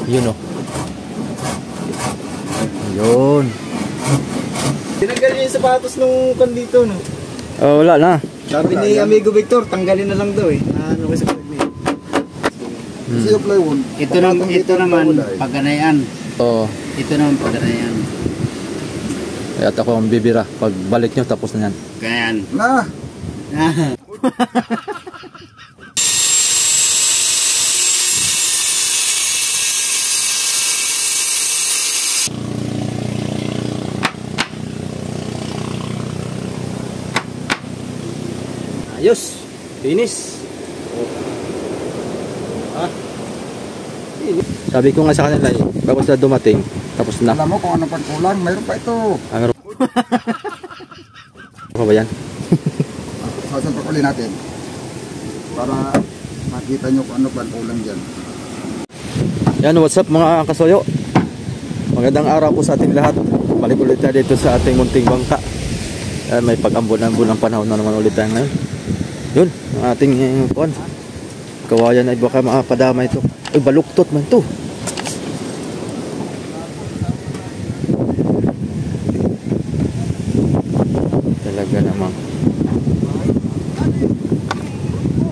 Yun oh. Yun. Tinanggal niya yung sapatos nung kandito, no? Oh, wala na. Sabi ni Amigo Victor, tanggalin na lang daw eh. Ano kasi ito naman pagganayan. Oo. Ito naman pagganayan. At ako ang bibira. Pag balik nyo, tapos na yan. Ganyan. Na! Ayos. Finish. Sabi ko nga sa kanila eh, bago sila dumating, tapos na. Alam mo kung ano pagkulang, mayroon pa ito. Ano ba yan? Sasampak ulit natin. Para makita nyo kung ano pagkulang dyan. Yan, what's up mga kasoyo? Magandang araw po sa ating lahat. Balik ulit tayo dito sa ating munting bangka. May pag-ambon-ambon ng panahon na naman ulit tayo ngayon. Yun, ang ating kawayan ay baka makapadama ito. Ay, baluktot man to. Talaga namang.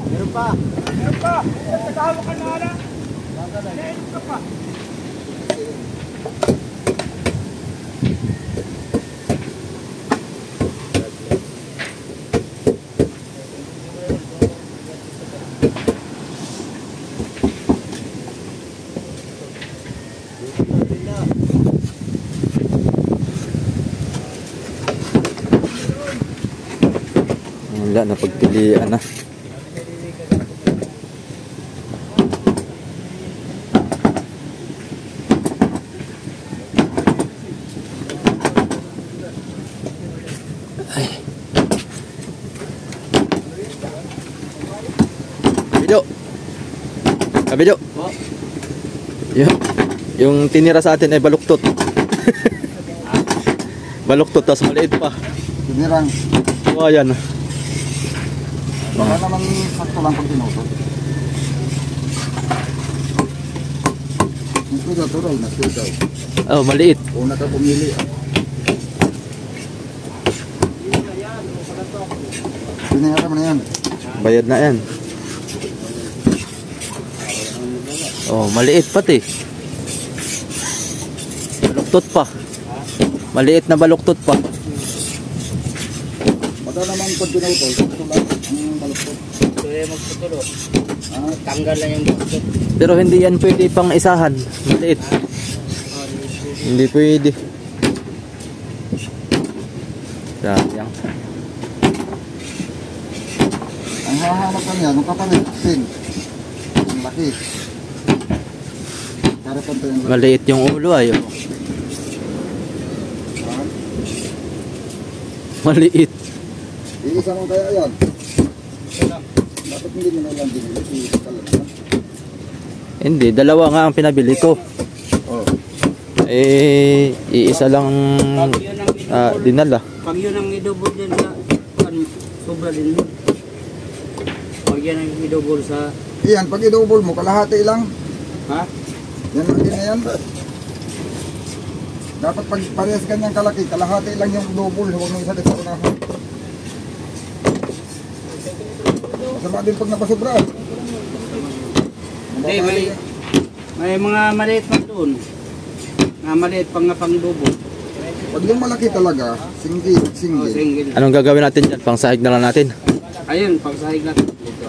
Meron pa! Meron pa! Nagkakawa ka na ala! Meron ka pa! Wala na pagpilian na. Ay. Kabidyo. Kabidyo. Yung tinira sa atin ay baluktot. Baluktot, tas maliit pa. Tinirang. Oh, ayan. Baka naman sakto lang pag tinutod. Ito natural na ito. Oh, maliit. Una ka pumili. Pinayara mo na yan. Bayad na yan. Oh, maliit pati. Baluktot pa. Maliit na baluktot pa. Baka naman pag tinutod, sakto lang ang baluktot. Ito yung magputulot. Tanggal lang yung baluktot. Pero hindi yan pwede pang isahan. Maliit. Hindi pwede. Sayang. Ang hahanap ka niya, nung kapalit, sin. Ang laki. Para pantay ang laki. Maliit yung ulo ayo. Maliit. Iisa mo kaya yan? Bakit hindi mo na lang binili? Hindi, dalawa nga ang pinabili ko. Oh. Eh, iisa lang dinala. Pag yun ang idobol din sa sobra din mo. Pag yan ang idobol sa... Iyan, pag idobol mo, kalahati lang. Ha? Yan lang din na yan. Dapat pag parehas kanyang kalaki, kalahati lang yung double. Huwag mo isa din sa unahan. Masama din pag napasobra. Hindi, may mga maliit pa doon. Maliit pang double. Pag yung malaki talaga, single. Oh, single. Anong gagawin natin dyan? Pang sahig na lang natin. Ayun, pagsahig natin. Dito.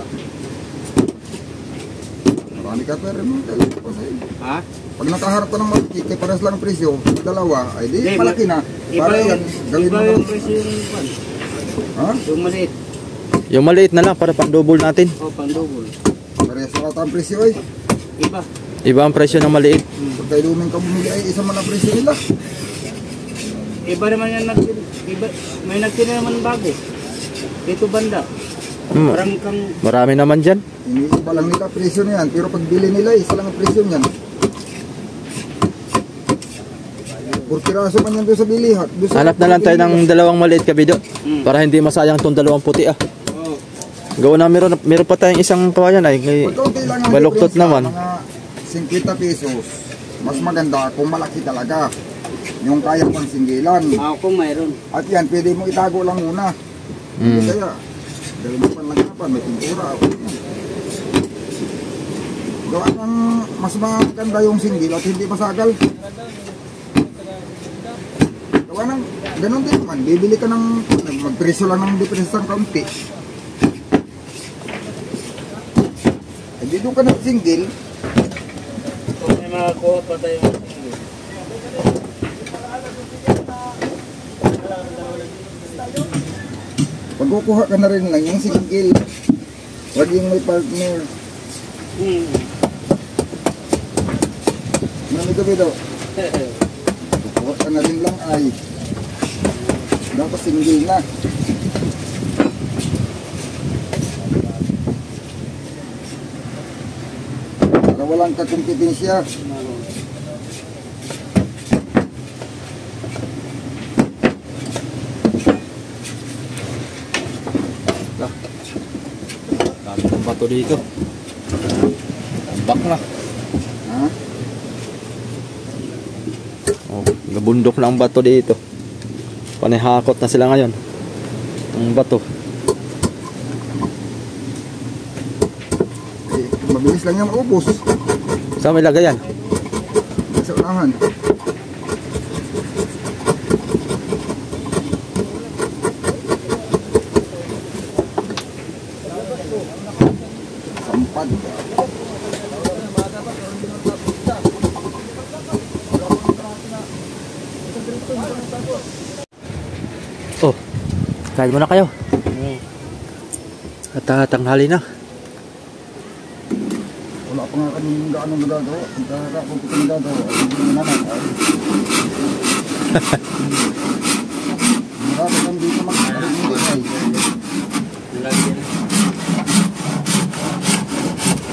Marami ka pero mo talaga pa sa'yo. Ha? Pag nakaharap ka ng malaki, kaya parehas lang ang presyo, dalawa, ay di malaki na. Iba Para yan, gawin mo yung ng... presyo yung pan. Ha? Yung maliit. Yung maliit na lang para pang double natin. O, pang double. Parehas na ang presyo ay. Iba. Iba ang presyo ng maliit. Pag kayo luming ka bumili ay isa man ang presyo nila. Iba naman yan iba, may nagtina naman bago. Dito banda. Parang kang... Marami naman dyan. Iniiba lang nila presyo niyan, pero pag bili nila, isa lang ang presyo niyan. Purkiraso man yan doon sa bilihat. Hanap na lang tayo ng dalawang maliit kabidyo. Para hindi masayang tong dalawang puti ah. Oh. Gawa na meron pa tayong isang kawayan ay Pagkaunti lang ang baluktot difference naman. Mga 50 pesos. mas maganda kung malaki talaga. Yung kaya pang singgilan. Kung mayroon. At yan, pwede mo itago lang muna. Hindi kaya, dahil mo panlagapan, may pintura. Gawa ng mas maganda yung singgil at hindi masagal. Gawa ng, ganun din naman, bibili ka ng, magpreso lang ng depresyo ng kaunti. Doon ka ng single. May makakuha pa tayo ng single. Pag kukuha ka na rin lang yung single, wag yung may partner. Mami gabi daw. Kukuha ka na rin lang ay dapat single na. Walang kakumpetensya. Dami ng bato dito. Tambak na. Ha? Oh, nabundok na ang bato dito. Panihakot na sila ngayon. Ang bato. Mabilis lang yung maubos. Saan may lagayan? Sa unahan. Sampad. Oh, kain muna kayo. At tanghali na. Wala pa nga kami gaano nagagawa. Ang kung kita nagagawa, hindi mo naman. Marami kang dito mag-arinig ay.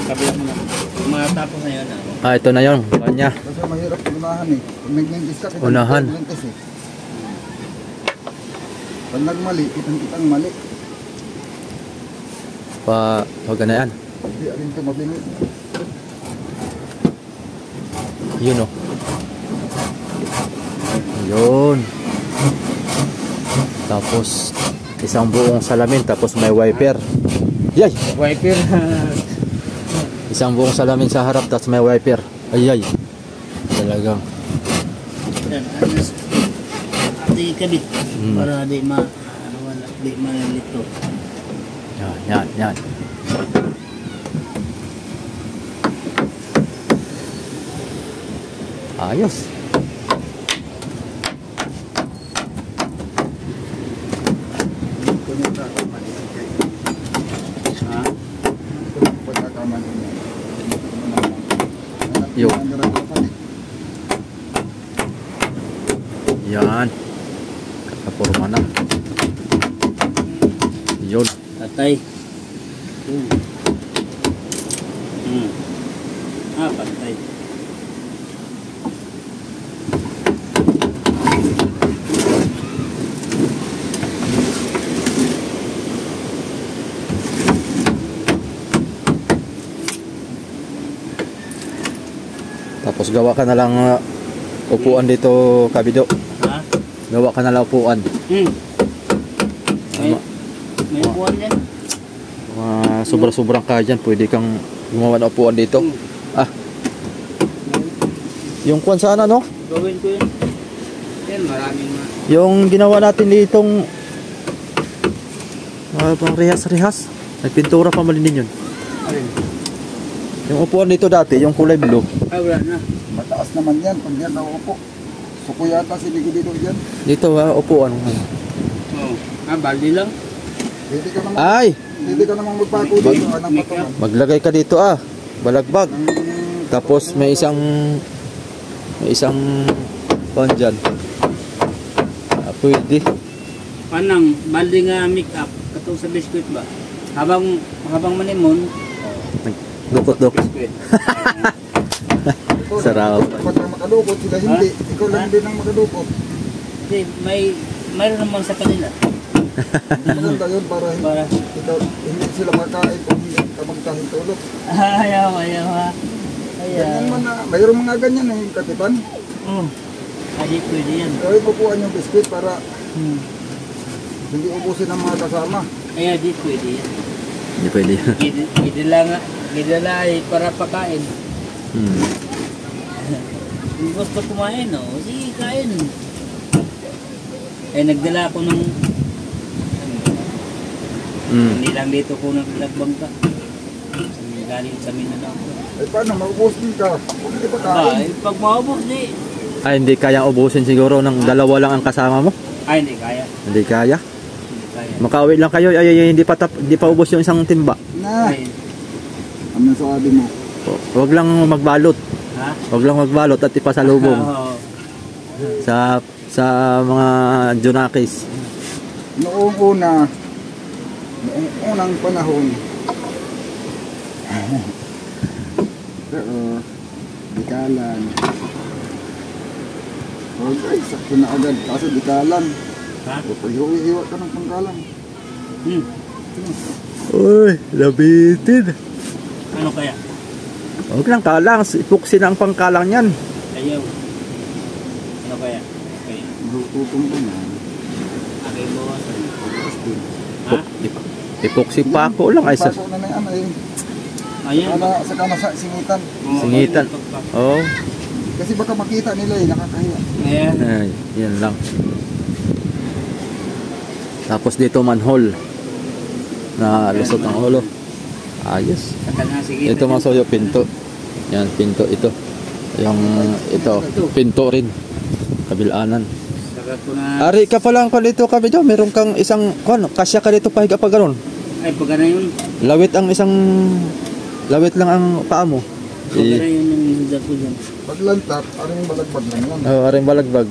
Kabila mo na. Matapos na yun. Ito na yun. Kanya. Kasi mahirap unahan eh. Pag nag-lingkis ka, kita Unahan. nag-lingkis eh. Pag nagmali, kitang mali. Huwag na yan. Hindi, alin ito mabili. Yun o. Yun. Tapos isang buong salamin, tapos may wiper. Yay! Wiper. Isang buong salamin sa harap, tapos may wiper. Ayay. Talagang. Yan. Di kabit. Para di malilito. Yan. Ayos. Yo. Yan. Kapurma na. Yun. Tatay. Patay. Tapos gawa ka na lang upuan dito, Kabido. Ha? Gawa ka na lang upuan. May upuan yan. Sobra-sobrang kaya dyan. Pwede kang gumawa ng upuan dito. Yung kuwan sana, no? Gawin ko yun. Yan, maraming Yung ginawa natin ditong pang rehas-rehas. Nagpintura pa malinin yun. Alin? Yung upuan dito dati, yung kulay blue. Wala na. Mataas naman yan pag yan naupo. Suko yata si Ligo dito dyan. Dito upuan. Oo. Baldi lang. Hindi ka naman, Ay! hindi ka naman magpako dito. Anong patuman? Maglagay ka dito balagbag. Tapos may isang pan dyan. Pwede. Panang, baldi nga make up. Katong sa biskuit ba? Habang manimon, Dukot-dukot. biskuit. Sarap. Dapat ang makadukot sila hindi. Ikaw lang din ang makadukot. Kasi mayroon naman sa kanila. Maganda yun para Para. hindi sila makain kung hindi ka magkahintulot. Ayaw. Ganyan man mayroong mga ganyan eh, kapitan. Oh. Ay, pwede yan. Kaya pupuan yung biskwit para Hmm. hindi ubusin ang mga kasama. Ay, di pwede yan. Hindi pwede. Gidala ay para pakain. Hmm. Kung gusto kumain, no? Sige, kain. Eh, nagdala ako ng... Hmm. Hindi lang dito ko naglagbang ka. Galing sa Mindanao. Eh paano, maubusin ka? Hindi pa Ba, kain. pag maubos, di. Ay, hindi kaya ubusin siguro ng dalawa lang ang kasama mo? Ay, hindi kaya. Hindi kaya. Hindi kaya. Makauwi lang kayo, ay hindi pa ubos yung isang timba. Na, Ay, ano sabi mo? Huwag lang magbalot. ha? Huwag lang magbalot at ipasalubong Oo. sa mga Junakis. Noong unang panahon, pero dikalan. Okay, sakto na agad. Kaso dikalan. Ha? Hiwa ka ng pangkalan. Hmm. Uy, labitin. Ano kaya? Huwag lang kalang, ipuksin ang pangkalang yan. Ayaw. Ano kaya? Okay. Tutong ko na. Aking bawasan. Ha? Ipuksi pa ako lang ay sa Pasok na yan ay. Ayan. Saka nasa singitan. Oo, singitan. Oh, Kasi baka makita nila eh, nakakahiya. Ayan. ay, yan lang. Tapos dito manhole na lusot ang ulo. Ayos. Saka na, sige. Ito mga soyo, pinto. Yan, pinto ito. Yung ito, pinto rin. Kabilanan. Saka ko na. Ari ka pa lang pa dito kami daw. Meron kang isang, kasya ka dito pahiga pa ganun. Ay, pag ano yun. Lawit lang ang paa mo. Pag ano yun yung hinda ko dyan. Paglantap, aring balagbag lang yan. Aring balagbag.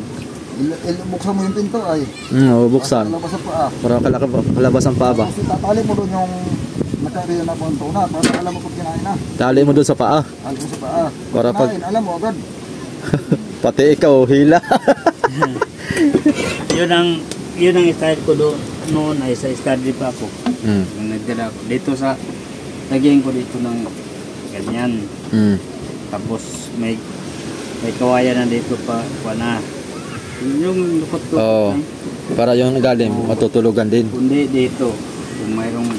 Buksan mo yung pinto ay. Buksan. Para kalabas ang paa. Para kalabas ang paa ba? Kasi tatali mo doon yung nakariyan na punto na. Para alam mo pag kinain na. Tali mo doon sa paa. Tali mo sa paa. Para pag- Kinain, alam mo agad. Pati ikaw, hila. Yun ang style ko doon noon ay sa study pa ako. Mm. Nung nagdala ako. Dito sa, lagyan ko dito ng ganyan. Mm. Tapos may kawayan na dito pa na. Yung lukot ko. Oo. Para yung galing, matutulugan din. Kundi dito. Kung mayroong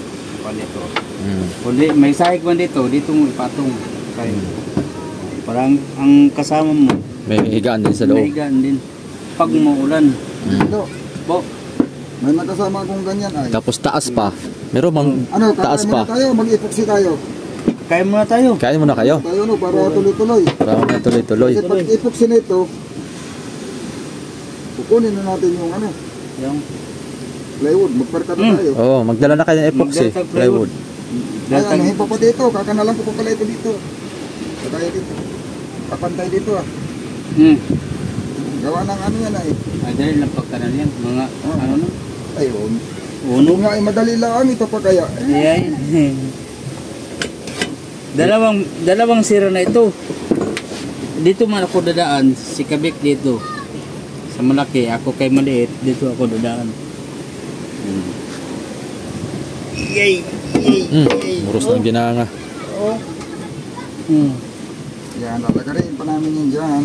pa dito. Mm. Kundi may sahig man dito. Dito mo ipatong. Sahig. Parang ang kasama mo. May higaan din sa loob. Mahigaan din. Pag umuulan. Mm. Ito, Po. may nakasama akong ganyan ay. Tapos taas pa. Meron mang Ano, taas kakain muna pa. tayo, mag-epoxy tayo. Kaya muna tayo. Kain muna kayo. Tayo no, para tuloy-tuloy. Para may tuloy-tuloy. Kasi pag epoxy na ito, kukunin na natin yung ano, Yung plywood. Magparkada tayo. Oo, magdala na kayo ng epoxy. Magdala ng Plywood. Ay, anuhin pa pa dito. Kakanalan ko pa pala ito dito. Kaya dito. Kapantay dito ah. Gawa ng ano yan ay. Ay, dahil lang pagkanan yan. Mga, ano na? Ayun. Uno. Nga ay madali lang ito pa kaya. Ayan. dalawang sira na ito. Dito man ako dadaan. Si Kabik dito. Sa malaki. Ako kay maliit. Dito ako dadaan. Yay! Muros ng ginanga. Oo. Yan, lalagarin pa namin yun dyan.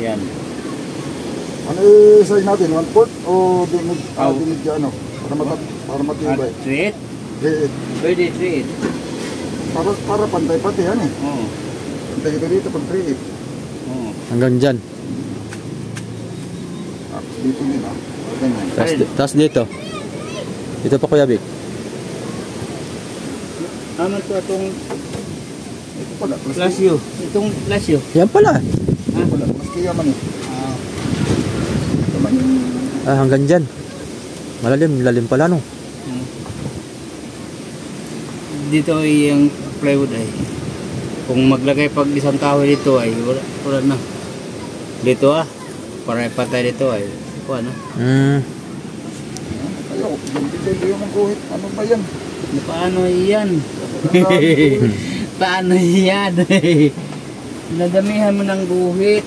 Yan. Ano i-sign natin? 1/4 o dinig? Dinig dyan ano? Para matibay. 3-8? Dinig. Pwede 3-8. Para pantay pati yan eh. Oo. Pantay ito dito pag 3. Oo. Hanggang dyan. Dito din ah. Ganyan. Tapos dito. Dito pa Kuya Vic. Ano to itong Ito pala. plasyo? Itong plasyo. Yan pala. Ito pala. Mas kiyaman eh. Ito man. Hanggang dyan. Lalim pala no. Dito ay yung plywood ay. Kung maglagay pag isang kahoy dito ay wala na. Dito para ipatay dito ay. Ano? Ayaw. Dito yung guhit. Ano ba yan? Paano yan? Paano yan? Nadamihan mo ng guhit.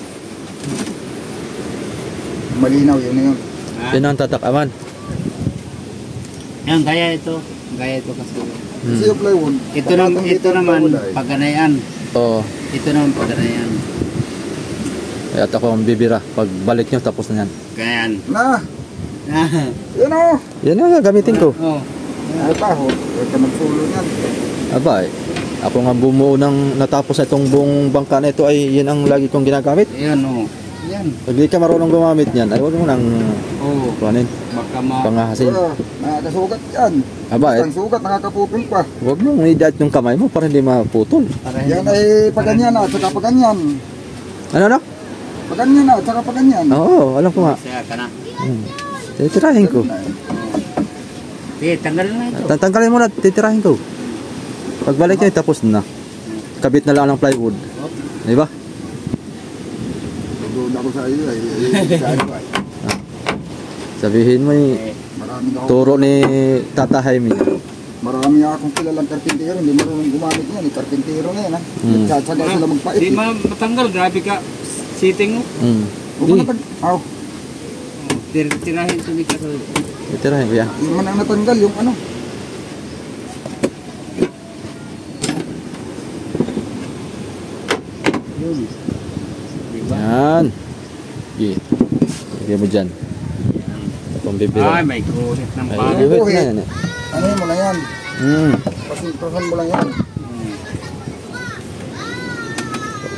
Malinaw yun na yun. Yun ang tatakaman. Yan, kaya ito. Kaya ito kasi. Kasi yung plywood. Ito naman plywood ay. pagkanayan. Oo. Ito naman pag na yan. At ako ang bibira. Pag balik nyo, tapos na yan. Ganyan. Na, yan o. Yan na, gamitin ko. Oh. Ay pa, huwag ka magsulo niyan. Aba, ako nga bumuo ng natapos na itong buong bangka na ito ay yan ang lagi kong ginagamit. Ayan oh. Yan. Pag di ka marunong gumamit niyan, ay huwag mo nang Oh. kuhanin, Baka pangahasin. Nakakasugat yan. Aba, Ang sugat, nakakaputol pa. huwag mong i-diet yung kamay mo para hindi maputol. para Yan ay paganyan at saka paganyan. Ano na? Paganyan at saka paganyan. Oo, alam ko nga. Saya ka na. Titirahin ko. Sige, tanggalin na ito. Tanggalin mo na, titirahin ko. Pagbalik niya, tapos na. Kabit na lang ng plywood. Di ba? Doon ako sa iyo ay. Sa ano ay. Sabihin mo yung Marami ako. turo ni Tata Jaime. Marami akong kilalang karpintero, hindi marunong gumamit niyan. Karpintero na yan ha. Nagtsatsaga sila magpait. Di matanggal, grabe ka. Sitting mo. Huwag mo na pag... Aw, Tirahin ito ni Kaso. Titirahin ko yan. yung man ang natanggal, yung ano. Yun. Diba? Yan. Sige. Sige mo dyan. Itong bibira. Ay, may kulit ng Ay, bago. wait na yan. Ano mo na yan. Pasintuhan mo lang yan.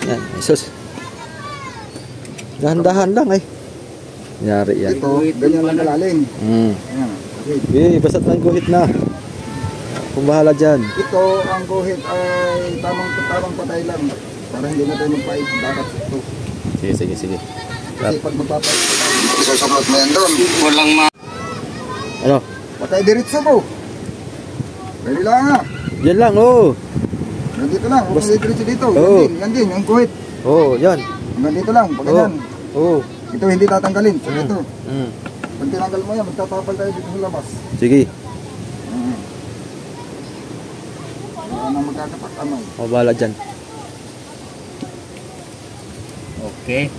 Yan. Isus. Dahan-dahan lang eh. Yari yan. Ito, ganyan lang kalalim. Ayan. Okay. Basta't may guhit na. Kung bahala dyan. Ito, ang guhit ay tamang patay lang. Para hindi na tayo magpait. Dapat ito. Sige. Kasi pag magpapait, isasamat mo yan doon. Walang Ano? Patay diretso mo. Pwede lang ha. Yan lang, oh. Nandito lang. Huwag Basta- diretso dito. Oo. Yan din, yung guhit. Oh, yan. Hanggang dito lang, pag ganyan. Oh. Ito hindi tatanggalin. So ito, Mm. pag tinanggal mo yan, magtatapal tayo dito sa labas. Sige. Wala nang magkakapakamay. O, bahala dyan. Okay.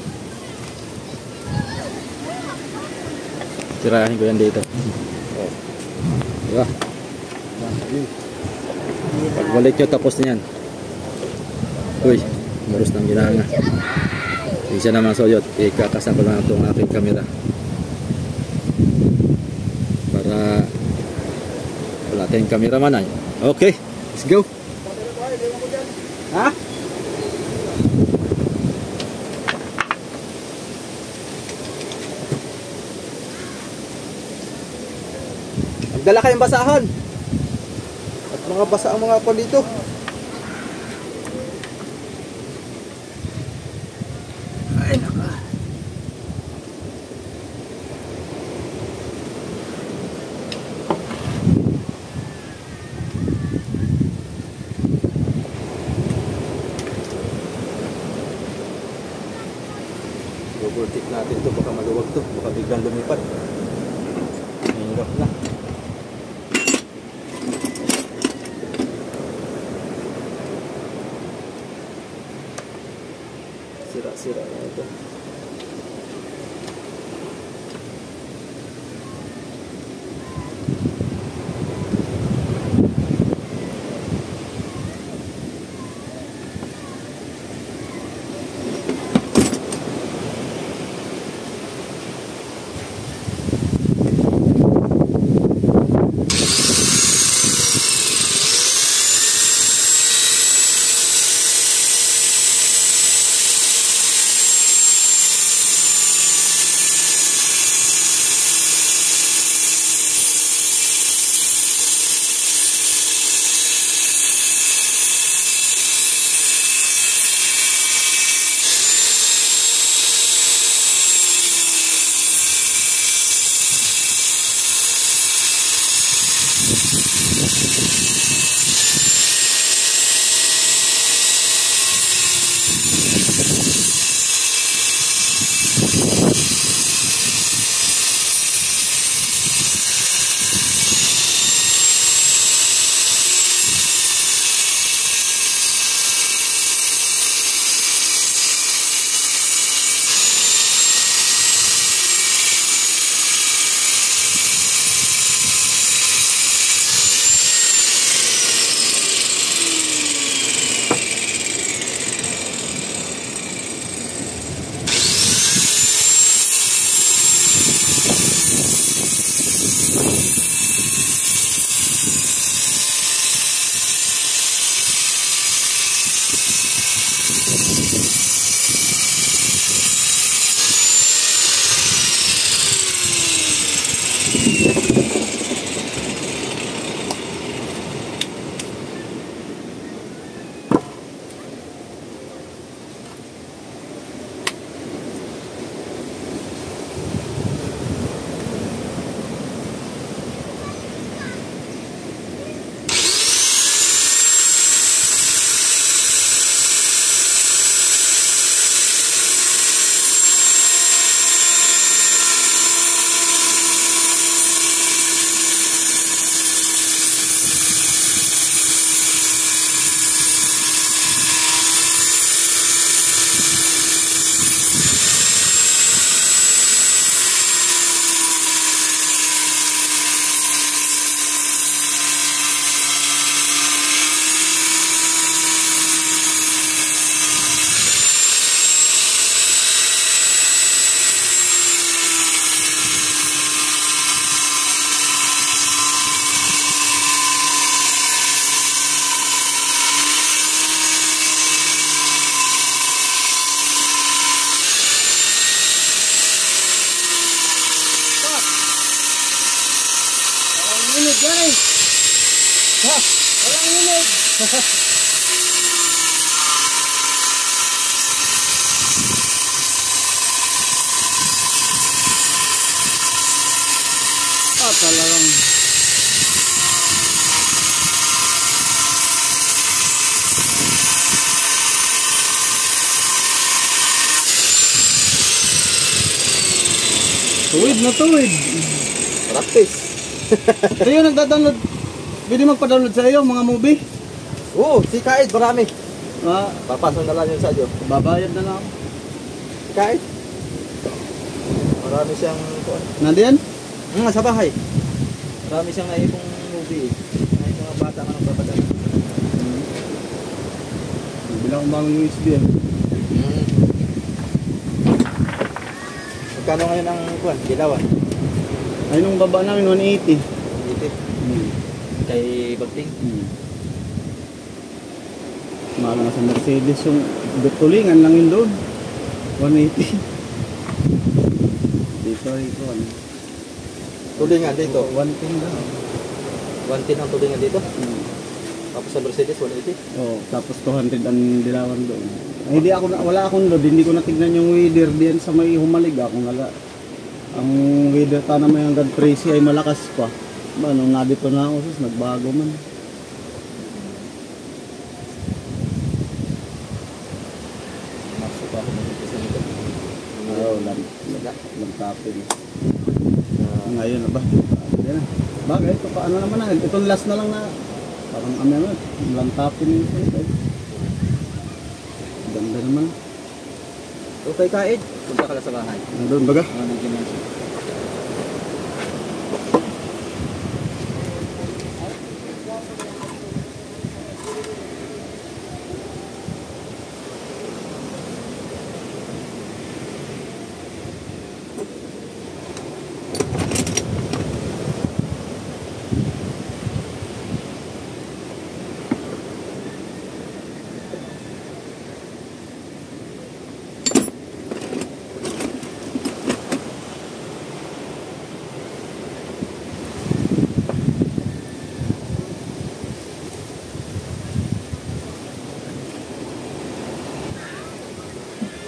Tirahin ko yan dito. Oh. Diba? Pagbalik nyo, tapos na yan. Uy, muros ng ginanga. Isa naman soyot, ikakasan ko lang itong aking camera para wala tayong cameraman ay. Okay, let's go. Ha? Magdala kayong basahan at mga basa ang mga kon dito. Ay, naka. Double tick natin to, baka maluwag to, baka biglang lumipad. Mahirap na. Sira-sira na ito. Talagang tuwid na tuwid. Practice. Ito yung nagda-download. Pwede magpa-download sa iyo mga movie. Oo, si Kaid, marami. Ah, Papasok na lang yun sa iyo. babayad na lang. Si Kaid. Marami siyang kuan. Nandiyan? Sa bahay. Marami siyang naipong movie. Ay mga bata ka nang papadala. Bilang umamang USB yan. Magkano ngayon ang kuan? Gilawan? Ay nung baba namin 180. Dito. Kay Bagting. Mahal nga sa Mercedes yung tulingan lang yun doon. 180. Dito ito ano. Tulingan dito. 110 lang. 110 ang tulingan dito. Tapos sa Mercedes 180. Oh, tapos 200 ang dilawan doon. Ay, hindi ako wala akong load, hindi ko natignan yung weather diyan sa may Humalig ako ngala. Ang weather ta na may hanggang 13 ay malakas pa. Ano na dito na ako sus nagbago man. Masok ako dito sa nito. Oh, lang tapin. Ngayon na ba? Yan na. Bagay ito paano naman na? Itong last na lang na parang ano lang tapin yung ito. Ganda naman. Okay, Kaid. Punta ka lang sa bahay. Nandun baga?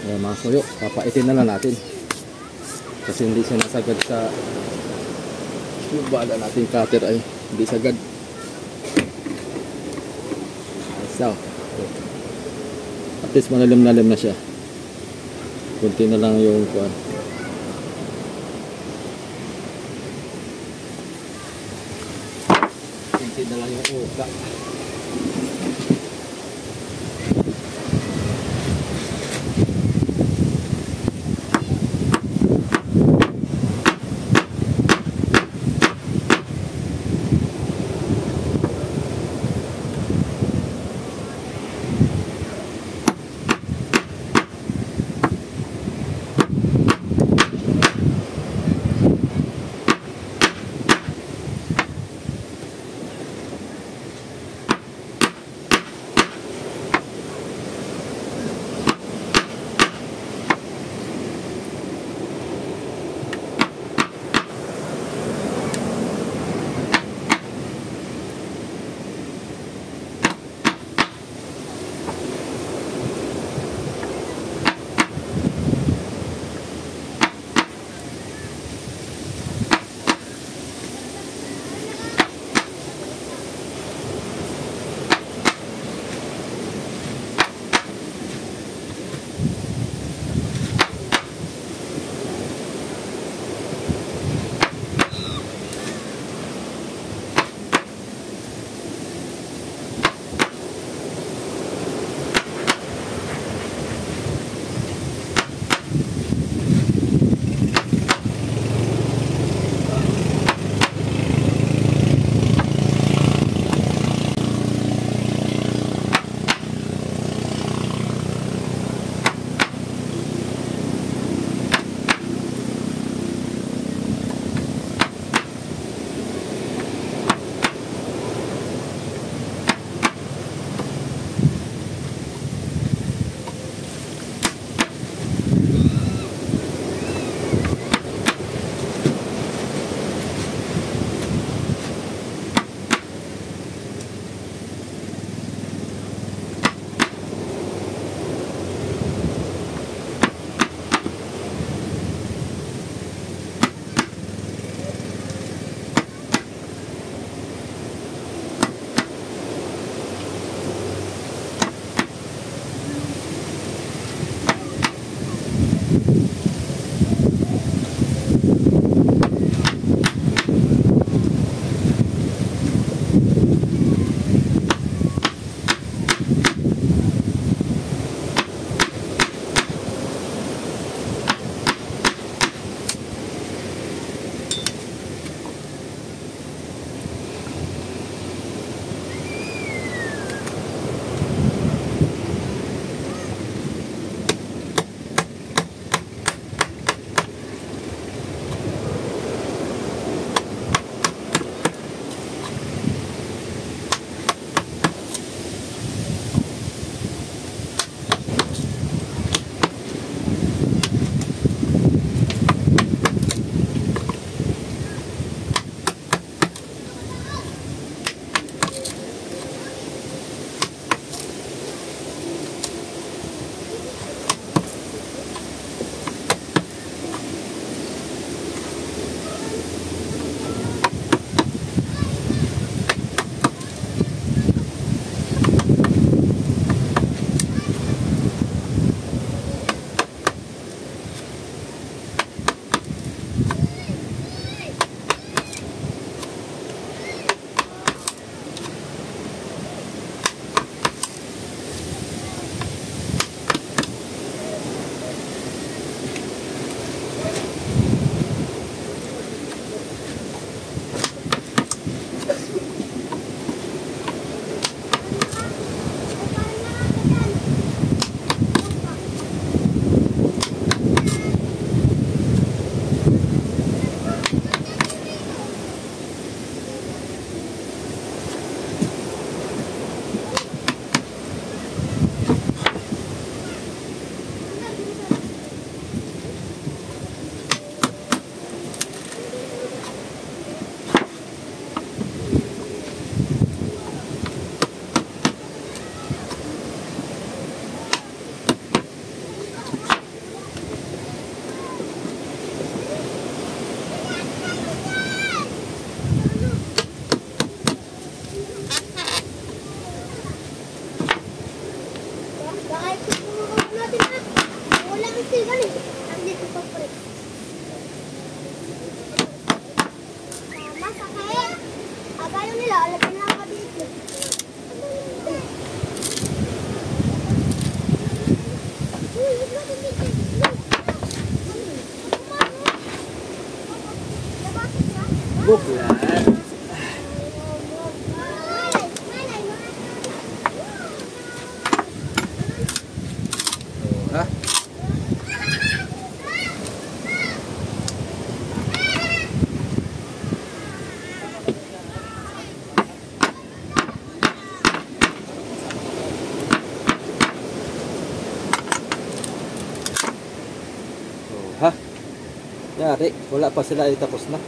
Ayan mga suyo, papaitin na lang natin. Kasi hindi siya nasagad sa yung bala natin cutter ay hindi sagad. So, at least malalim-lalim na siya. Kunti na lang yung kuan. Kunti na lang yung uka. Kahit susunod natin na. Wala kang sigan eh. Nandito pa pre. Tama, sakit. Akala nila, alagyan lang ka dito. Uy, huwag natin dito. Buklat. Ha? Ha? Yari, wala pa sila ay tapos na.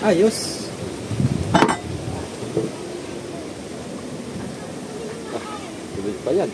Ayos. Tuloy pa yan.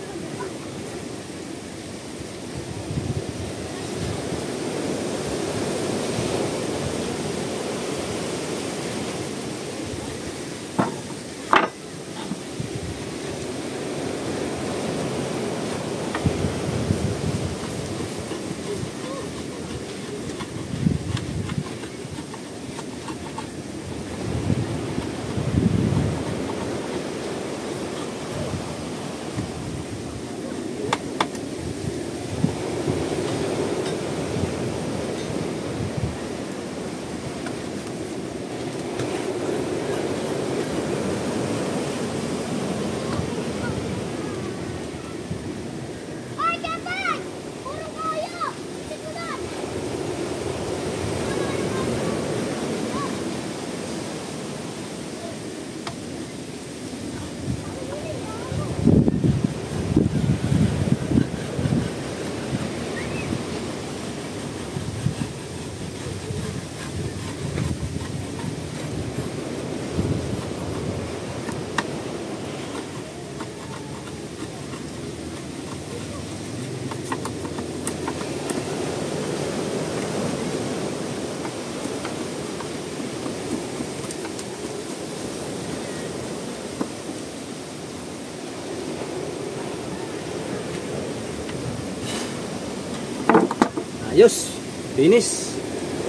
Ayos. Finish.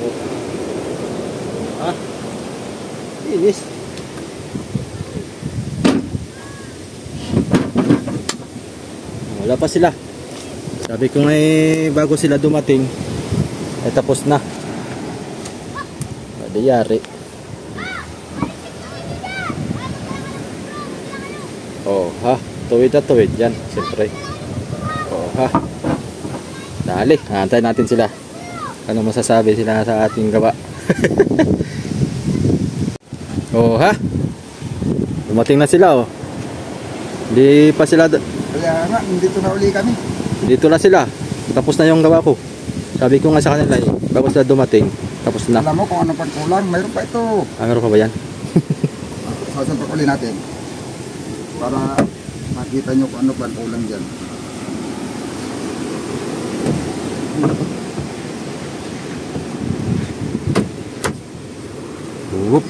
Oh. Ah. Finish. Wala pa sila. Sabi ko nga bago sila dumating ay tapos na. Pwede yari. Oh ha, tuwid na tuwid yan, siyempre. Oh ha. Dali, antayin natin sila. Ano masasabi sila sa ating gawa? Oh ha. Dumating na sila oh. Hindi pa sila Kaya nga, dito na uli kami. dito na sila. Tapos na yung gawa ko. Sabi ko nga sa kanila bago sila dumating, tapos na. Alam mo kung ano pang kulang, mayroon pa ito. Meron pa ba yan? Sasampak uli natin. Para makita nyo kung ano pang kulang dyan. Whoop.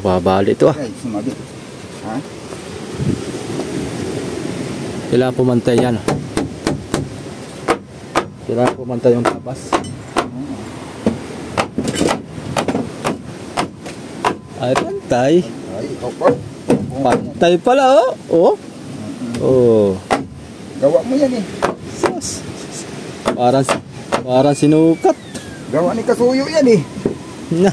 Babali ito ah. Okay, sumabit. Ha? Kailangan pumantay yan. Kailangan pumantay yung tapas. Ay, pantay. Ay, ikaw pa. Pantay pala oh. Oh. Oh. Gawa mo yan eh. Sus. Parang sinukat. Gawa ni Kasuyo yan eh. Na.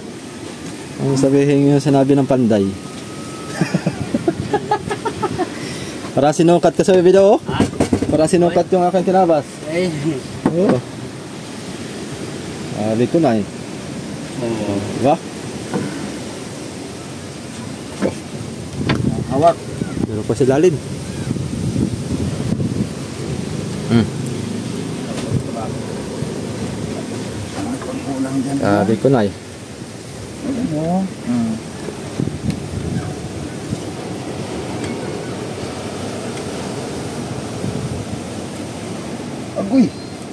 Ang sabihin yung sinabi ng panday. Parang sinukat ka sa video oh. Parang sinukat yung aking tinabas. Ay. Oo. Dito na eh. Oo. Diba? Hawak. Meron pa si Lalin. Ano pang kulang dyan? Sabi ko na eh. Ano mo? Agoy,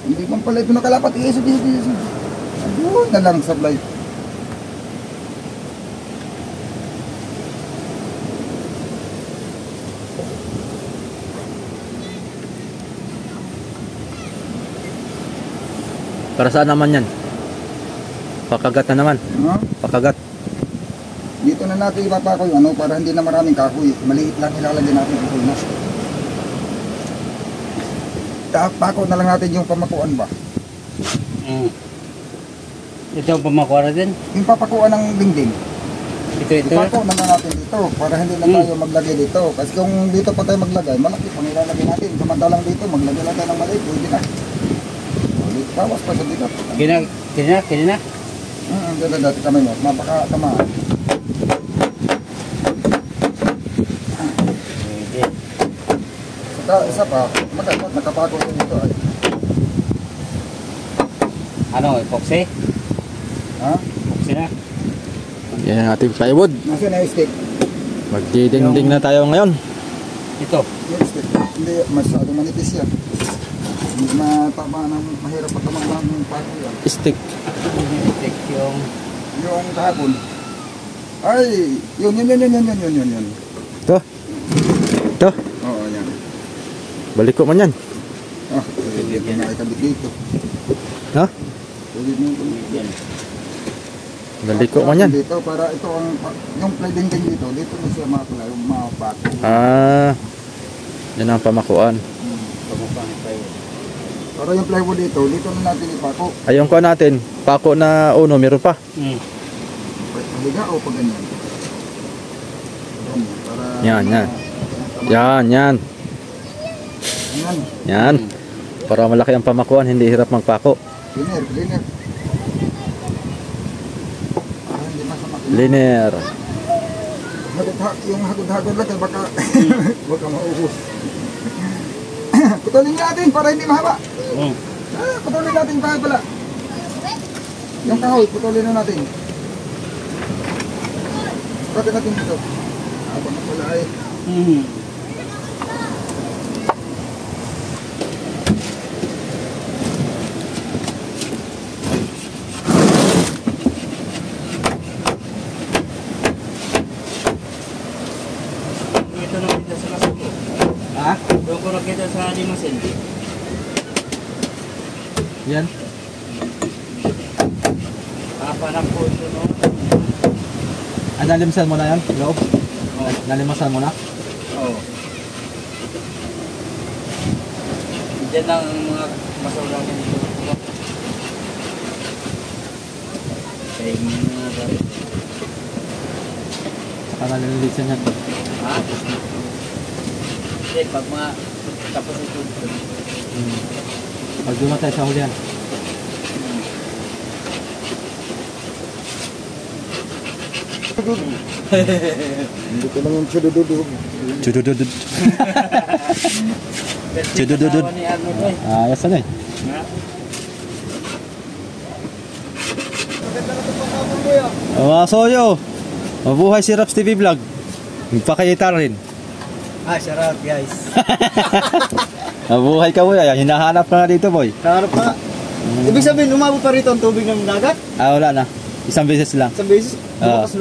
hindi man pala ito nakalapat. Iso. Ayun na lang sablay. Para saan naman yan? Pakagat na naman. Ano? Pakagat. Dito na natin ipapakoy ano para hindi na maraming kahoy. Maliit lang ilalagay natin ito na. Pako na lang natin yung pamakuan ba? Ito ang pamakuara din. Yung papakuan ng dingding. Ito. Ipako na lang natin dito para hindi na tayo maglagay dito. Kasi kung dito pa tayo maglagay, malaki pang ilalagay natin. Samantalang dito, maglagay lang tayo ng maliit. Pwede na. Bawas pa sa dito. Kina na. Dito dati kami mo. Mapakatamaan. Pwede. Saka isa pa, nakapako rin dito ay. Ano, epoxy? Ha? Epoxy na. Yan ang ating plywood. Nasa na yung stick? Magdidingding na tayo ngayon. Ito. Yung stick. Hindi, masyadong manipis yan. Hindi matama ng mahirap pa tamang ng pako yan. Stick. Check yung... Yung kahapon. Ay, yun. Ito. Ito. Oo, yan. Balik ko man yan. Ah, pwede ko na ikabit dito. Ha? Pwede mo ikabit Yan. Balik ko man yan. Dito, para ito ang, yung dingding dito, dito na siya mapala, yung mga pako. Yan ang pamakuan. Pagmukhang tayo. Para yung plywood dito na natin ipako. Ayun ko natin. Pako na uno, meron pa. Pahiga o pag ganyan? Para Yan. Yan. Yan. Para malaki ang pamakuan, hindi hirap magpako. Cleaner. Hindi masama. Linear. Yung hagod-hagod lang, baka maubos. Putulin natin para hindi mahaba. Putulin natin pa pala. Yung kahoy, putulin na natin. Putulin natin dito. Habang na pala ay. Ito na kita sa kasuko. Ha? Doon ko nakita sa Limasin. Yan. Panang po ito, no? Nalimasan mo na yan, loob? Nalimasan mo na? Oo. Diyan ang mga masaulakan dito. Kaya mga gari. Saka nalilisan yan. Ha? Hindi, pag mga tapos ito. Pag doon na tayo sa hulihan. Hindi ko lang yung chudududug. Chudududud. Chudududud. Ni Arnold, oy. Ayos na eh. Ha? Mga soyo, mabuhay si Raps TV Vlog. Magpakita rin. Ah, shout out guys. Mabuhay ka boy, hinahanap ka na dito boy. Nakarap pa. Ibig sabihin, umabot pa rito ang tubig ng dagat? Wala na. Isang beses lang. Sa beses,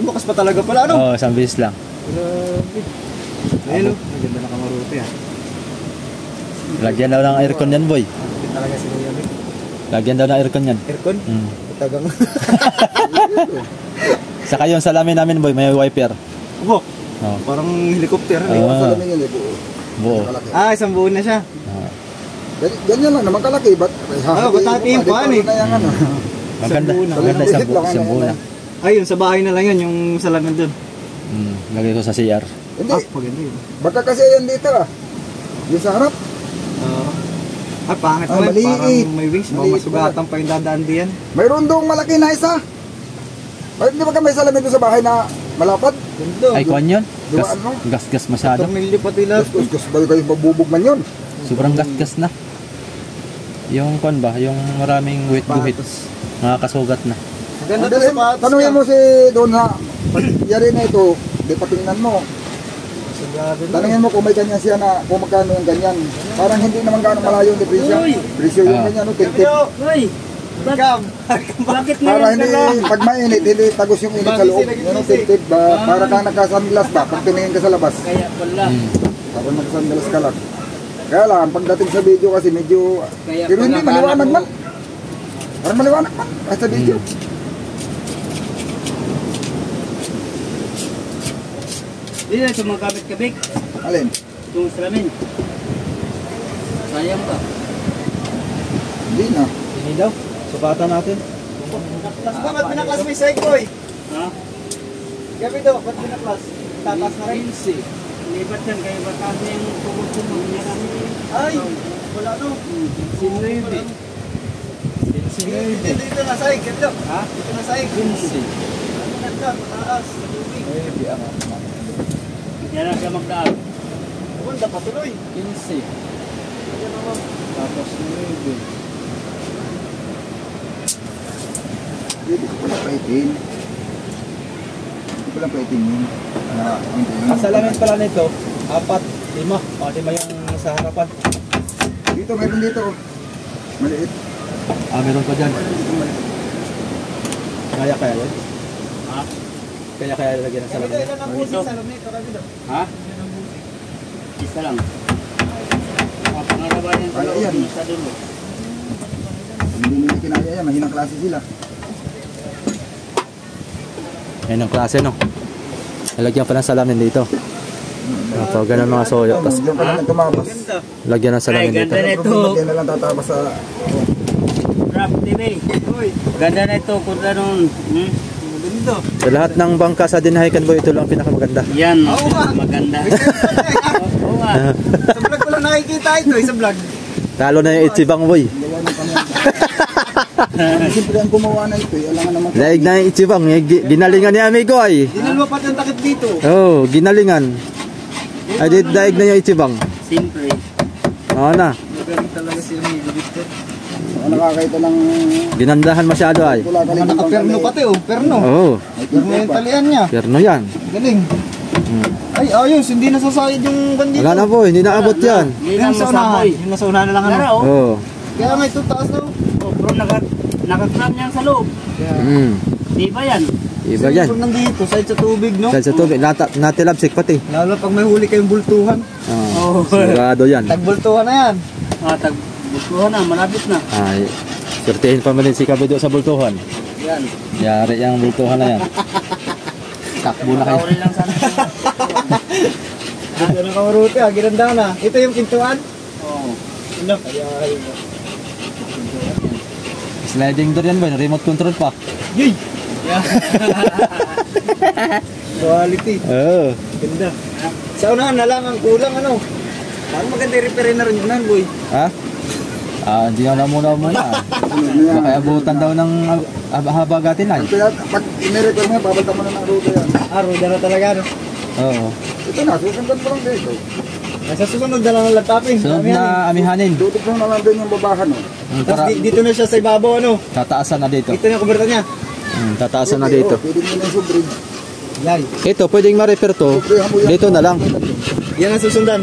lumakas pa talaga pala, ano? Oo, isang beses lang. Grabe. Ayun, oh. Maganda na kamaruti, ah. Lagyan daw ng aircon yan boy. Hindi talaga si Kuya Mick. Lagyan daw ng aircon yan. Aircon? Tagang. Saka yung salamin namin boy, may wiper. Opo. Oh. Parang helicopter. Sa lamin yun, buo. Buo. Kalaki. Isang buo na siya. Ganyan lang naman kalaki. Ba't batati yung paan eh. Maganda. Isang buo na. Maganda isang buo. Isang Isang buo na. Ayun, sa bahay na lang yan, yung salamin dun. Lagay ko sa CR. Hindi. Maganda yun. Baka kasi yan dito ah. Yung sa harap. Pangit naman. maliit. Parang may wings. Baka Maliit masugatan pa yung dadaan diyan. Mayroon doong malaki na isa. Bakit di ba ka may salamin doon sa bahay na malapad? Ganda. Ay, kuhan yun? Dumaan mo. Gas-gas masyado. Tornilyo pati lahat. Gus ba kayo mabubog man yun? Sobrang gas-gas na. Yung kuhan ba? Yung maraming guhit-guhit. Mga kasugat na. Ganda to sapatos. Tanungin mo si doon na pag yari na ito, di patingnan mo. Sigurado na. Tanungin mo kung may ganyan siya na kung magkano yung ganyan. Parang hindi naman gaano malayo yung presyo. Presyo yung ganyan, no? Tintin. Uy! Bakam! Bakit Para hindi, pag mainit, hindi tagos yung init sa loob. Yun ang tintin ba? Para kang nagkasunglass ba? Pag tumingin ka sa labas. Kaya pala. Parang nagkasunglass ka lang. Kaya lang, pagdating sa video kasi medyo... Kaya Pero hindi, pala maliwanag kala man. Parang maliwanag man. Sa video. Hindi na sumagamit ka, Big. Alin? Itong salamin. Sayang ba? Hindi na. Ini daw. Sukatan natin. Ba't pinaklas mo yung Seikoy? Ha? Gabi daw, ba't pinaklas? Tatas na rin? Lipat yan, kaya batas na yung tugod ko mo. Ay! Wala no. Sinuibi. Sinuibi. Dito na saig, ganito. Ha? Dito na saig. Vinci. Ano na dyan? Mataas. Sa tubig. Yan ang siya magdaan. Punta pa tuloy. 15. Yan naman. Tapos sinuibi. Hindi ko pala paitin. Hindi ko lang paitin yun. Ang salamin pala nito, 4, 5. 5 yung sa harapan. Dito, meron dito. Maliit. Meron pa dyan. Kaya yun? Ha? Kaya lagyan ng salamin. Ilan ang busi sa salamin? Ha? Isa lang. Pangalawa yan sa Kaya yan. loob, sa dulo. Hindi nila kinaya yan. Mahinang klase sila. Yan ang klase no. Lagyan pa ng salamin dito. So, ganun mga soyo. Tapos Diyan ka naman tumabas. lagyan ng salamin Ay, dito. ganda na ito. Diyan na lang tatabas sa... Rap TV. Ganda na ito kung anong... Maganda. Sa lahat ng bangka sa Dinahican boy, ito lang ang pinakamaganda. Yan. Maganda. Oo nga. Sa vlog ko lang nakikita ito, sa vlog. Talo na yung Ichibang boy. Gawa ng kanya. Siyempre ang gumawa na ito. Alam nga naman. Daig na yung Ichibang. Ginalingan ni amigo ay. Dinalwa pati ang takip dito. Oh, ginalingan. Ay, daig na yung Ichibang. Siyempre. Oo na. Magaling talaga si Amigo dito. Nakakaita ng... Ginandahan masyado ay. Naka-perno pati oh, perno. Oo. Perno yung talian niya. Perno yan. Galing. Ay, ayos, hindi nasasayad yung bandito. Wala na boy, hindi naabot yan. Hindi Yung lang sa unahan, masaboy. yung nasa unahan na lang ano. Laro. Oo. Kaya nga ito taas na. Bro, nakakram yan sa loob. Di ba yan? Iba yan. Pag nandito, side sa tubig, no? Dahil sa tubig, natilabsik pati. Lalo pag may huli kayong bultuhan. Oo. Sigurado yan. Tagbultuhan na yan. Tagbutuhan na, malapit na. Ay, surtihin pa man din si Kabido sa bultuhan. Yan. Yari yung bultuhan na yan. Takbo na kayo. Kauli lang sana. Ito na kamaruti ah, ginanda na. Ito yung pintuan? Oo. Ano? Ay, Sliding door yan boy, remote control pa. yay! Quality. Oo. Ganda. Sa unahan na lang ang kulang ano. Parang maganda i-repair na rin yun boy. Ha? Hindi na muna. Baka abutan daw ng habagatin ay. Kaya pag i-repair mo, babalta mo na ng ruta yan. Roda na talaga no. Oo. Ito na, susundan pa lang dito. Nasa susunod na lang ang lantapin. Sunod na amihanin. Tutok lang naman din yung babahan, no? Tapos dito na siya sa ibabaw ano. Tataasan na dito. Ito na yung kuberta niya. Tataasan na dito. Pwede mo na yung subrid. Yan. Ito, pwedeng ma-repair to. Dito na lang. Yan ang susundan.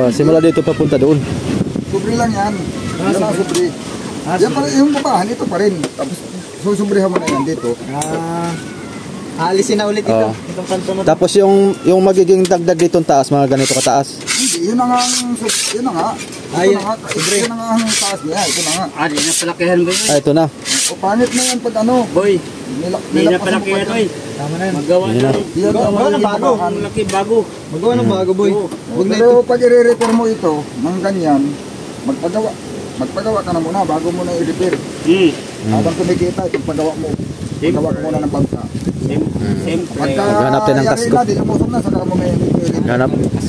Simula dito papunta doon. Subri lang yan. Yan ang subri. Yan pa rin, yung babahan, ito pa rin. Tapos susubrihan mo na yan dito. Aalisin na ulit ito. Oo. Itong kanto na. Tapos yung magiging dagdag dito taas, mga ganito kataas. Hindi, yun na nga ang yun na nga. Ay, Ito na nga, yun na nga ang taas niya. Ito na nga. Di na palakihan boy. Ito na. O pangit na yan pag ano. Boy, di na Nilakpasan mo palakihan pa boy. yan. Tama na yan. Magawa Hindi na. na. Yan ang Magawa ng bago. babahan. Ang laki bago. Magawa ng bago boy. Huwag na ito. Pero pag i-repair mo ito, ng ganyan, magpagawa ka na muna bago mo na i-repair. Habang kumikita, itong pagawa mo. Pagawa ka muna ng bangka. Siyempre. Pagka Maghanap tayo ng yari kasko. na, dilumusok na, saka mo may i-repair.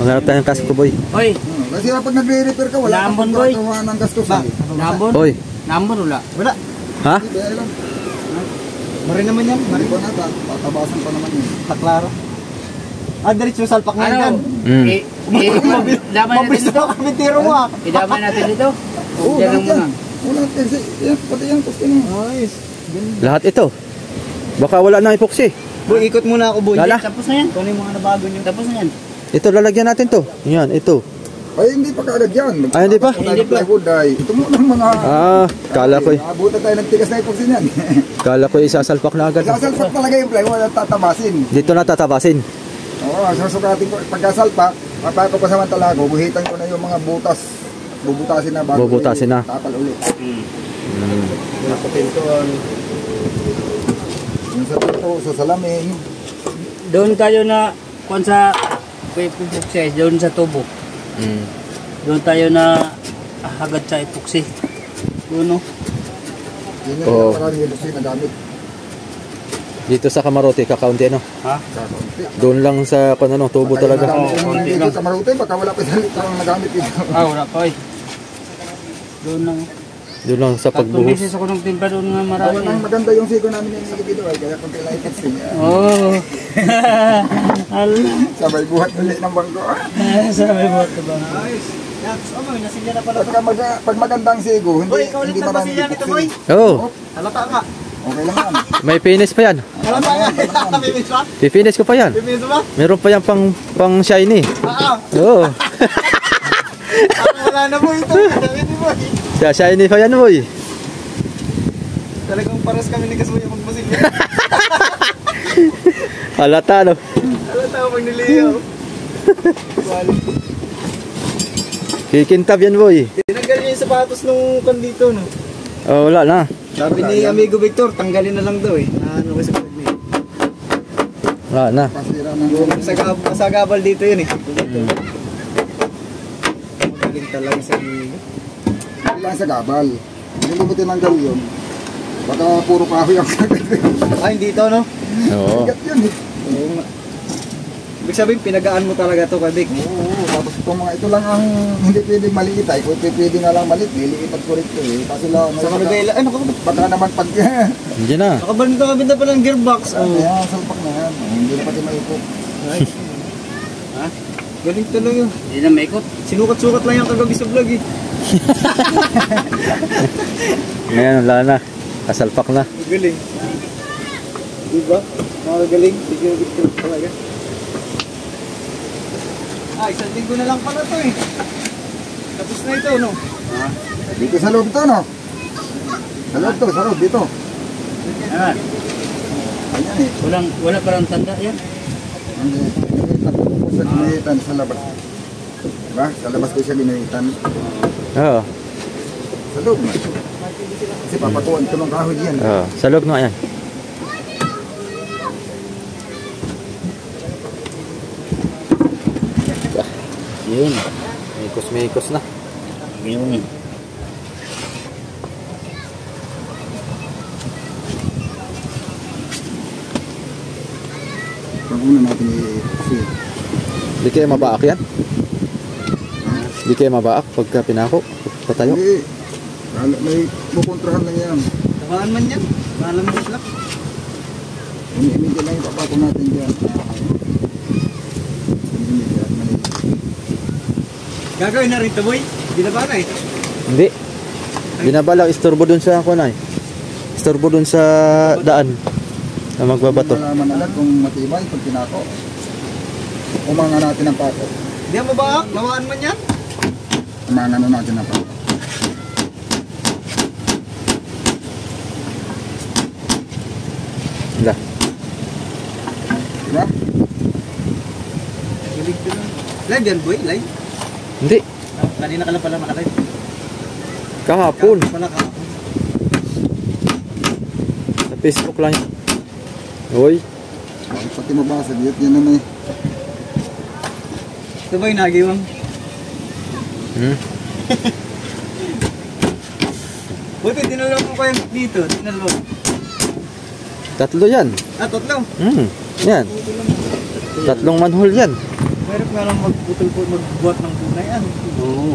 Maghanap tayo ng kasko boy. Hoy, Kasi kapag nagre-repair ka, wala kang Lambon, boy. pagkakawa ng gastos. nambon. Oy. Nambon wala. Wala. Ha? Hindi, alam. Mari naman yan. Mari. Maribo na, tatabasan pa naman yun. Taklaro. Diretso salpak na yan. Ano? Damay natin Mabilis dito. na kami tiro mo ah. Idamay natin dito. Oo, Diyan lang lahat yan. muna. Wala, kasi, yan, pati yan, kasi yan. Nice. Lahat ito. Baka wala na epoxy. Boy, ikot muna ako boy. Lala. Tapos na yan. Kunin mo nga na bago niyo. Tapos na yan. Ito lalagyan natin to. Yan, ito. Ay, hindi pa kaagad yan. Ay, hindi pa? Hindi pa. Plywood ay, ito muna ang mga... Kala ko Naabutan tayo ng tigas na epoxy niyan. isasalpak na agad. Sasalpak talaga yung plywood at tatabasin. Dito na tatabasin. Oo, susukatin ko. Pagkasalpak, papako pa sa mantala ko, buhitan ko na yung mga butas. Bubutasin na bago. Bubutasin na. Tapal ulit. Sa pintuan. Yung sa pinto, sa salamin. Doon tayo na kung sa epoxy, doon sa tubo. Doon tayo na hagad sa epoxy. Doon no. Yun Oo. yung maraming epoxy na gamit. Dito sa Kamarote, kakaunti ano. Ha? Kakunti. Doon lang sa tubo talaga. Kung dito sa Maruti, baka wala pa isang nagamit dito. Wala pa eh. Doon lang. Doon lang sa Tatlong pagbuhos. beses ako ng timpa doon nga marami. Ang maganda yung sigo namin yung mga dito ay kaya kunti lang epoxy niya. Oo. Ala. Sabay buhat ulit ng bangko. Sabi mo ito ba? Nice. Yan, amoy, nasilya na pala. Pag magandang sigo, hindi, Boy, ikaw ulit hindi na maraming pasilya nito boy. epoxy. Oo. Halata ka. Okay lang yan. May finish pa yan. Halata ka. Bibis ba? Pipinish ko pa yan. Bibis ba? Meron pa yan pang shiny. Oo. Wala na boy ito. Hindi boy. Shiny pa yan boy. Talagang paras kami ni Kasuya magpasilya. Halata no. Halata ka pag niliyaw. Kikintab yan boy. Tinanggal niya yung sapatos nung kandito no. Wala na. Sabi ni Amigo Victor, tanggalin na lang daw eh. Ano kasi pag may Wala na. Pasira ng masagabal dito yun eh. Magaling talaga sa Amigo. Hindi lang sa gabal. Hindi mo tinanggal yun. Baka puro kahoy ang Ay, hindi ito no? Oo. Bigat yun eh. Oo nga. Ibig sabihin, pinagaan mo talaga to Kabik. Oo, tapos itong mga ito lang ang hindi pwedeng maliit ay. Kung pwede nga lang maliit, liliit at kulit ko eh. Kasi lang, Sa kanabela, ay nakabalik. baka naman pag... Hindi na. Nakabalik na kabinda pa ng gearbox. Kaya salpak na yan. Hindi na pati maikot. Nice. Ha? Galing talaga. Hindi na maikot. Sinukat-sukat lang yung kagabi sa vlog eh. Ngayon wala na. Kasalpak na. Galing. Diba? Nakagaling. Sige, Victor talaga. Isang linggo na lang pala to eh. Tapos na ito, no? Dito sa loob to, no? Sa loob to, sa loob, dito. Ah, Ayan eh. wala parang tanda yan. Hindi. Ginahitan ko sa ginahitan sa labas. Diba? Sa labas ko siya ginahitan. Oo. Sa loob na. Kasi papakuan ko ng kahoy yan. Sa loob nga yan. Yun. Mikos-mikos na. Yun. Pag una natin i-see. Di kayo mabaak yan? Di kayo mabaak pagka pinako? Patayo? Hindi. May pupuntrahan lang yan. Tamaan man yan. Malam mo lang. Imigil lang ipapako natin dyan. Imigil at mali. Gagawin na rin ito, boy. Binaba na eh. Hindi. Binabalak istorbo dun sa ako na eh. Istorbo dun sa daan na magbabato. Malaman agad kung matibay pag pinako. Umanga natin ang pako. Hindi mo ba? Lawaan man yan. Umanga na natin ang pako. Wala. Diba? Live yan, boy. Live. Hindi. Kanina ka lang pala nakalive. Kahapon. Pala ka. Sa Facebook lang yun. Uy. Pati mabasa dito yan na may. Ito ba yung nagiwang? Hmm? Buti, tinulong ko kayo dito. Tinulong. Tatlo yan. Tatlo. Hmm. Yan. Tatlong manhole yan. Meron nga lang magputol po, magbuhat ng bunay. Oo.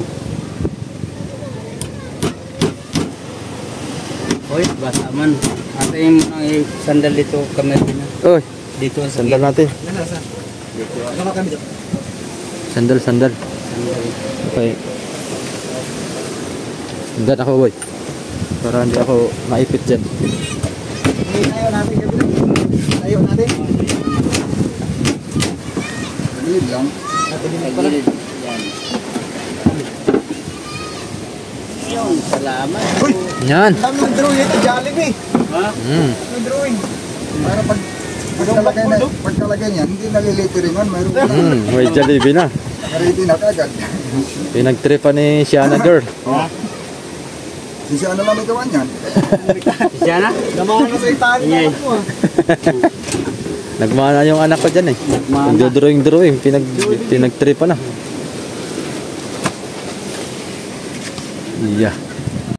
Hoy, basa man. Atin mo nang sandal dito, camera na. Oy. Dito sa Sandal natin. Nasa? Ano kami dito? Sandal. Sandal. Okay. Sandal ako boy. Para hindi ako maipit dyan. Ayaw natin gabi. Ayaw natin. Gilid lang. Gilid. Yan. Yung salamat. Uy! Yan. Ang dami ng drawing ito, Jollibee. Ha? Hmm. Ang drawing. Para pagkalagay niyan, hindi nalilito rin man. Mayroon ka. May Jollibee na. Nakaredy na kagad. Pinagtripa ni Shiana Girl. Si siya na lang may gawan yan. Siya na? Namahan na sa itali Ingay. mo. Nagmana yung anak ko dyan eh. Nagmana. Nagdodrawing-drawing. Pinagtripa na. Yeah.